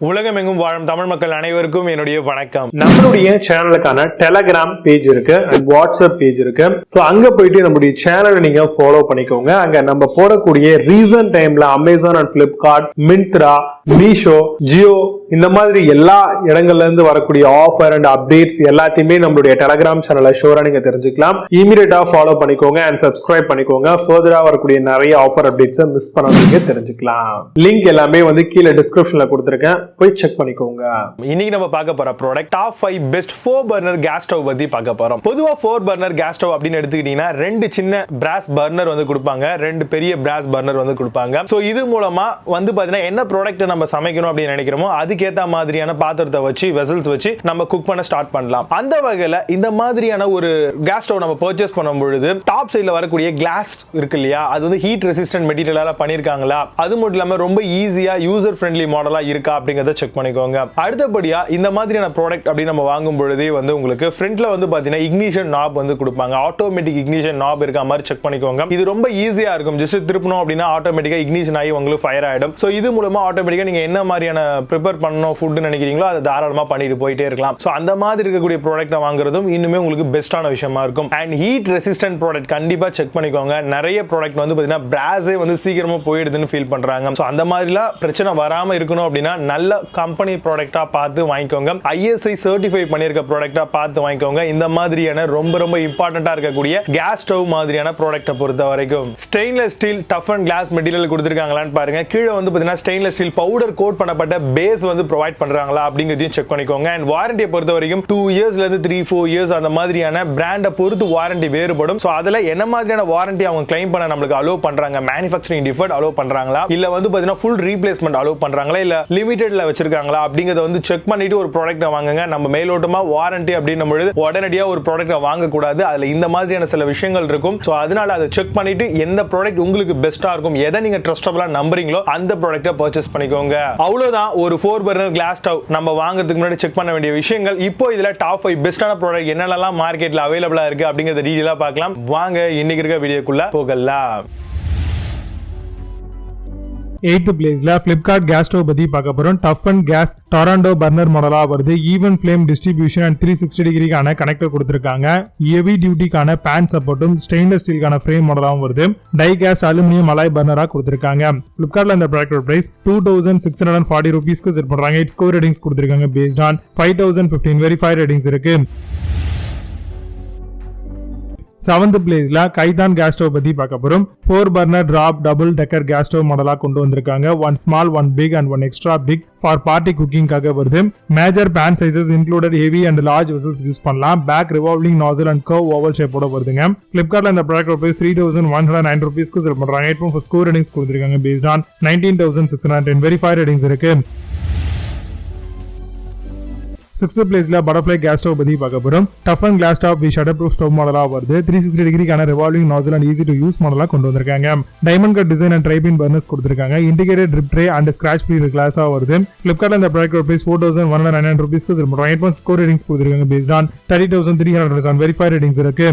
உலகமெங்கும் வாழும் தமிழ் மக்கள் அனைவருக்கும் என்னுடைய வணக்கம். நம்மளுடைய சேனலுக்கான டெலகிராம் பேஜ் இருக்கு அண்ட் வாட்ஸ்அப் பேஜ் இருக்கு. சோ அங்க போயிட்டு நம்மளுடைய சேனலை நீங்க ஃபாலோ பண்ணிக்கோங்க. அங்க நம்ம போடக்கூடிய ரீசன்ட் டைம்ல Amazon and Flipkart, Myntra, Meesho, Jio இந்த மாதிரி எல்லா இடங்கள்ல இருந்து வரக்கூடிய ஆஃபர் அண்ட் அப்டேட்ஸ் எல்லாத்தையுமே நம்மளுடைய டெலகிராம் சேனல்ல ஷோரா நீங்க தெரிஞ்சுக்கலாம். இமீடியட்டா ஃபாலோ பண்ணிக்கோங்க அண்ட் சப்ஸ்கிரைப் பண்ணிக்கோங்க. ஃபர்தரா வரக்கூடிய நிறைய ஆஃபர் அப்டேட்ஸ் மிஸ் பண்ணாதீங்க, தெரிஞ்சுக்கலாம். லிங்க் எல்லாமே கீழே டிஸ்கிரிப்ஷன்ல கொடுத்திருக்கேன், போய் செக் பண்ணிக்கோங்க. இன்னைக்கு நம்ம பார்க்க போற product top 5 best 4 burner gas stove பத்தி பார்க்க போறோம். பொதுவா 4 பர்னர் கேஸ் ஸ்டவ் அப்படின்னு எடுத்துக்கிட்டீங்கன்னா 2 சின்ன பிராஸ் பர்னர் கொடுப்பாங்க, 2 பெரிய பிராஸ் பர்னர் கொடுப்பாங்க. சோ இது மூலமா பாத்தீங்கன்னா என்ன ப்ராடக்ட் நம்ம சமைக்கணும் அப்படின்னு நினைக்கிறோமோ அதுக்கேத்த மாதிரியான பாத்திரத்தை வச்சு வெசல்ஸ் வச்சு நம்ம குக் பண்ண ஸ்டார்ட் பண்ணலாம். அந்த வகையில இந்த மாதிரியான ஒரு கேஸ் ஸ்டவ் நம்ம பர்ச்சேஸ் பண்ணும் பொழுது டாப் சைடுல வரக்கூடிய கிளாஸ் இருக்கு இல்லையா, அது ஹீட் ரெசிஸ்டன்ட் மெட்டீரியலால பண்ணிருக்காங்களா, அது மட்டும் இல்லாம ரொம்ப ஈஸியா யூசர் ஃப்ரெண்ட்லி மாடலா இருக்கா அப்படிங்கறத செக் பண்ணிக்கோங்க. அடுத்தபடியா இந்த மாதிரியான ப்ராடக்ட் அப்படி நம்ம வாங்கும் பொழுதே உங்களுக்கு ஃப்ரண்ட்ல பாத்தீங்கன்னா இக்னிஷன் நாப் கொடுப்பாங்க. ஆட்டோமேட்டிக் இக்னிஷன் நாப் இருக்க மாதிரி செக் பண்ணிக்கோங்க. இது ரொம்ப ஈஸியா இருக்கும். ஜஸ்ட் திருப்பணும் அப்படின்னா ஆட்டோமேட்டிக்கா இக்னிஷன் ஆகி உங்களுக்கு ஃபயர் ஆயிடும். சோ இது மூலமா ஆட்டோமேட்டிக்கா நீங்க என்ன மாதிரியான ப்ரிப்பேர் பண்ணணும் ஃபுட் நினைக்கிறீங்களோ அதை தாராளமா பண்ணிட்டு போயிட்டே இருக்கலாம். சோ அந்த மாதிரி இருக்கக்கூடிய ப்ராடக்ட்டை வாங்குறதும் இன்னுமே உங்களுக்கு பெஸ்டான விஷயமா இருக்கும். அண்ட் ஹீட் ரெசிஸ்டன்ட் ப்ராடக்ட் கண்டிப்பா செக் பண்ணிக்கோங்க. நிறைய ப்ராடக்ட் பாத்தீங்கன்னா பிராஸே சீக்கிரமா போயிடுதுன்னு ஃபீல் பண்றாங்க. சோ அந்த மாதிரிலாம் பிரச்சனை வராம இருக்கணும் அப்படின்னா நல்ல கம்பெனி ப்ராடக்ட்டா பார்த்து வாங்கிக்கோங்க. ISI சர்டிஃபை பண்ணிருக்க ப்ராடக்ட்டா பார்த்து வாங்கிக்கோங்க. இந்த மாதிரியான ரொம்ப ரொம்ப இம்பார்ட்டன்ட்டா இருக்கக்கூடிய கேஸ் ஸ்டவ் மாதிரியான ப்ராடக்ட்டை பொறுத்த வரைக்கும் stainless steel tough and glass material கொடுத்திருக்காங்களான்னு பாருங்க. கீழே பாத்தீங்கன்னா ஸ்டெயின்லெஸ் ஸ்டீல் பவுடர் கோட் பண்ணப்பட்ட பேஸ் ப்ரொவைட் பண்றாங்களா அப்படிங்கறதையும் செக் பண்ணிக்கோங்க. அண்ட் வாரண்டியை பொறுத்த வரைக்கும் 2 இயர்ஸ்ல இருந்து 3-4 இயர்ஸ் அந்த மாதிரியான பிராண்டை பொறுத்து வாரண்டி வேறுபடும். சோ அதுல என்ன மாதிரியான வாரண்டி அவங்க கிளைம் பண்ண நம்மளுக்கு அலோவ் பண்றாங்க, மேனுஃபேக்சரிங் டிஃபெக்ட் அலோவ் பண்றாங்களா, இல்ல பாத்தீங்கன்னா ஃபுல் ரீப்ளேஸ்மெண்ட் அலோவ் பண்றாங்களா, இல்ல லிமிடெட்ல வச்சிருக்காங்களா அப்படிங்கறத செக் பண்ணிட்டு ஒரு ப்ராடக்ட்டை வாங்குங்க. நம்ம மேலோட்டமா வாரண்டி அப்படின்னும் பொழுது உடனடியா ஒரு ப்ராடக்ட்டை வாங்க கூடாது. அதுல இந்த மாதிரியான சில விஷயங்கள் இருக்கும். சோ அதனால அதை செக் பண்ணிட்டு எந்த ப்ராடக்ட் உங்களுக்கு பெஸ்டா இருக்கும், எதை நீங்க ட்ரஸ்டபிளா நம்புறீங்களோ அந்த ப்ராடக்ட்டை பர்ச்சேஸ் பண்ணிக்கோங்க. அவ்வளவுதான். ஒரு 4 பர்னர் கிளாஸ் ஸ்டவ் நம்ம வாங்குறதுக்கு முன்னாடி செக் பண்ண வேண்டிய விஷயங்கள். இப்போ இதுல டாப் 5 பெஸ்டான ப்ராடக்ட் என்னெல்லாம் மார்க்கெட்ல அவைலபிளா இருக்கு அப்படிங்கறத டீடைலா பார்க்கலாம். வாங்க இன்னைக்கு இருக்க வீடியோக்குள்ள போகலாம். 8th பிளேஸ்ல Flipkart கேஸ் ஸ்டவ் பத்தி பார்க்க போறோம். Tough and gas Toronto burner மாடலா வருது. ஈவன் ஃப்ளேம் டிஸ்ட்ரிபியூஷன் அண்ட் 360 டிகிரிக்கான கனெக்டர் கொடுத்திருக்காங்க. ஹெவி டியூட்டிக்கான பேன் சப்போர்ட்டும் ஸ்டெயின்லெஸ் ஸ்டீலுக்கான ஃப்ரேம் மாடலாவும் வருது. டை கேஸ்ட் அலுமினியம் அலாய் பர்னரா கொடுத்திருக்காங்க. Flipkartல இந்த ப்ராடக்ட் பிரைஸ் 2640 ரூபீஸ்க்கு செல் பண்றாங்க. 8 ஸ்கோர் ரேட்டிங்ஸ் கொடுத்திருக்காங்க. பேஸ்ட் ஆன் 5015 வெரிஃபைட் ரேட்டிங்ஸ் இருக்கு. 7th பிளேஸ்ல கைதான் கேஸ் ஸ்டவ் பத்தி பார்க்க போறோம். 4 burner drop double decker gas stove மாடலா கொண்டு வந்திருக்காங்க. 1 small 1 big and 1 extra big for party குக்கிங்காக வருது. Major pan sizes included heavy and large vessels use பண்ணலாம். Back revolving nozzle and curve oval ஷேப்போட வருதுங்க. Flipkartல இந்த ப்ராடக்ட் பிரைஸ் 3109 ரூபீஸ்க்கு செல் பண்றாங்க. 8.4 ஸ்கோர் ரேட்டிங்ஸ் கொடுத்திருக்காங்க. பேஸ்ட் ஆன் 19610 வெரிஃபைட் ரேட்டிங்ஸ் இருக்கு. 6th பிளேஸ்ல பட்டர்ஃப்ளை கேஸ் ஸ்டவ் பத்தி பார்க்க போறோம். டஃப் அண்ட் கிளாஸ் டாப் வி ஷட்டர் ப்ரூஃப் ஸ்டவ் மாடலா வருது. 360 டிகிரிக்கான revolving nozzle and easy to use மாடலா கொண்டு வந்திருக்காங்க. டைமண்ட் கட் டிசைன் அண்ட் ட்ரைபின் பர்னர்ஸ் கொடுத்திருக்காங்க. Integrated drip tray and scratch free கிளாஸா வருது. Flipkartல இந்த ப்ராடக்ட் பிரைஸ் 4199 ரூபீஸ்க்கு செல் பண்றாங்க. 8.1 ஸ்கோர் ரேட்டிங்ஸ் கொடுத்திருக்காங்க. பேஸ்ட் ஆன் 30300 வெரிஃபைட் ரேட்டிங்ஸ் இருக்கு.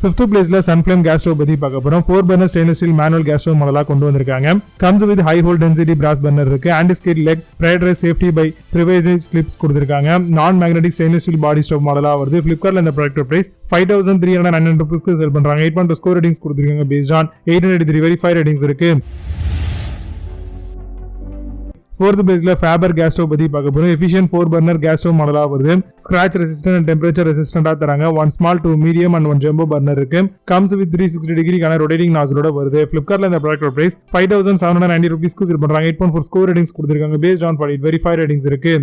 5th பிளேஸ்ல Sunflame கேஸ் ஸ்டவ் பத்தி பார்க்க போறோம். 4 burner stainless steel manual gas stove மாடலா கொண்டு வந்திருக்காங்க. Comes with high hole density brass burner இருக்கு. ஆன்டி ஸ்கிட் லெக் ப்ரைடரைஸ் சேஃப்டி பை ப்ரிவைடேஜ் கிளிப்ஸ் கொடுத்திருக்காங்க. Non magnetic stainless steel body stove மாடலா வருது. Flipkartல இந்த ப்ராடக்ட் பிரைஸ் 5399 ரூபீஸ்க்கு செல் பண்றாங்க. 8.2 ஸ்கோர் ரேட்டிங்ஸ் கொடுத்திருக்காங்க. பேஸ்ட் ஆன் 883 வெரிஃபைட் ரேட்டிங்ஸ் இருக்கு. 4th பிளேஸ்ல Faber கேஸ் ஸ்டவ் பத்தி பார்க்க போறோம். எஃபிஷியன்ட் 4 பர்னர் கேஸ் ஸ்டவ் மாடலா வருது. ஸ்கிராச் ரெசிஸ்டன்ட் அண்ட் டெம்பரேச்சர் ரெசிஸ்டன்டா தராங்க. 1 small 2 medium and 1 jumbo burner இருக்கு. கம்ஸ் வித் 360 டிகிரிக்கான ரொட்டேட்டிங் நாசலோட வருது. Flipkartல இந்த ப்ராடக்ட் பிரைஸ் 5790 ரூபீஸ்க்கு செல் பண்றாங்க. 8.4 ஸ்கோர் ரேட்டிங்ஸ் கொடுத்திருக்காங்க. பேஸ்ட் ஆன் 48 வெரிஃபைட் ரேட்டிங்ஸ் இருக்கு.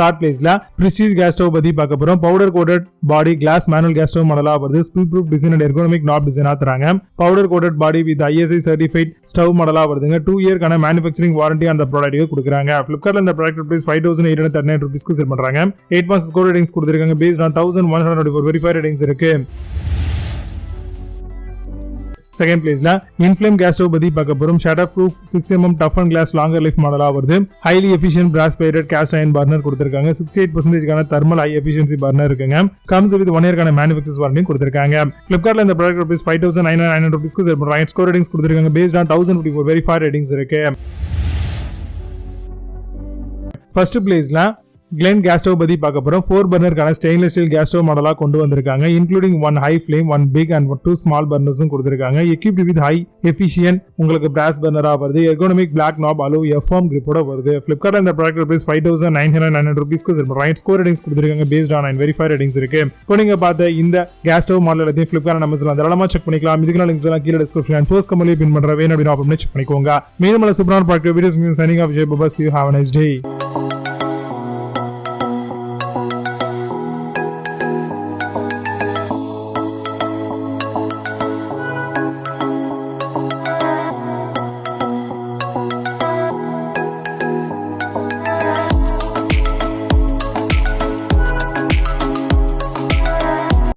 3rd பிளேஸ்ல Prestige கேஸ் ஸ்டவ் பத்தி பார்க்க போறோம். Powder coated body glass manual gas stove மாடலா வருது. Spill proof design and ergonomic knob டிசைனா தராங்க. Powder coated body with ISI certified stove மாடலா வருதுங்க. 2 இயர்க்கான மேனுஃபேக்சரிங் வாரண்டி அந்த ப்ராடக்ட்டுக்கு கொடுக்குறாங்க. Flipkartல இந்த ப்ராடக்ட் பிரைஸ் 5839 ரூபீஸ்க்கு செல் பண்றாங்க. 8.6 ஸ்கோர் ரேட்டிங்ஸ் கொடுத்திருக்காங்க. பேஸ்ட் ஆன் 1124 வெரிஃபைட் ரேட்டிங்ஸ் இருக்கு. செகண்ட் பிளேஸ்ல Hindflame கேஸ் ஸ்டவ் பத்தி பார்க்க போறோம். Shatter proof 6mm tough and glass longer life மாடலா வருது. Highly efficient brass plated cast iron burner கொடுத்திருக்காங்க. 68% தெர்மல் ஹை எஃபிஷியன்சி பர்னர் இருக்குங்க. கம்ஸ் வித் 1 இயர்க்கான மேனுஃபேக்சர்ஸ் வாரண்டியும் கொடுத்திருக்காங்க. Flipkartல இந்த ப்ராடக்ட் ரூபீஸ் 5999 ரூபீஸ்க்கு சேல் பண்றாங்க. ஸ்கோர் ரேட்டிங்ஸ் கொடுத்திருக்காங்க. பேஸ்ட் ஆன் 1054 வெரிஃபைட் ரேட்டிங்ஸ் இருக்கு. ஃபர்ஸ்ட் பிளேஸ்ல Glen கேஸ் ஸ்டவ் பத்தி பார்க்க போறோம். 4 பர்னருக்கான ஸ்டெயின்லெஸ் ஸ்டீல் கேஸ் ஸ்டவ் மாடலா கொண்டு வந்திருக்காங்க. Including 1 high flame, 1 big and 2 small பர்னர்ஸும் கொடுத்திருக்காங்க. எக்யூப்ட் வித் ஹை எஃபிஷியன்ட் உங்களுக்கு பிராஸ் பர்னரா வருது. எர்கோனமிக் பிளாக் நாப் அலோ எஃப்எம் கிரிப்போட வருது. Flipkartல இந்த ப்ராடக்ட் ரூபீஸ் 5999 ரூபீஸ்க்கு சேல் பண்றாங்க. ஸ்கோர் ரேட்டிங்ஸ் கொடுத்திருக்காங்க. பேஸ்ட் ஆன் 9 வெரிஃபைட் ரேட்டிங்ஸ் இருக்கு. இப்போ நீங்க பார்த்த இந்த கேஸ் ஸ்டவ் மாடல் எல்லாத்தையும் Flipkart நம்பர்ஸ்ல தாராளமா செக் பண்ணிக்கலாம். இதுக்கான லிங்க்ஸ் எல்லாம் கீழ டிஸ்கிரிப்ஷன் அண்ட் ஃபர்ஸ்ட் கமெண்ட்ல பின் பண்றேன். வேணும் அப்படினா செக் பண்ணிக்கோங்க. மீண்டும் சூப்பரான product videos signing off Jai Baba. See you, have a nice day.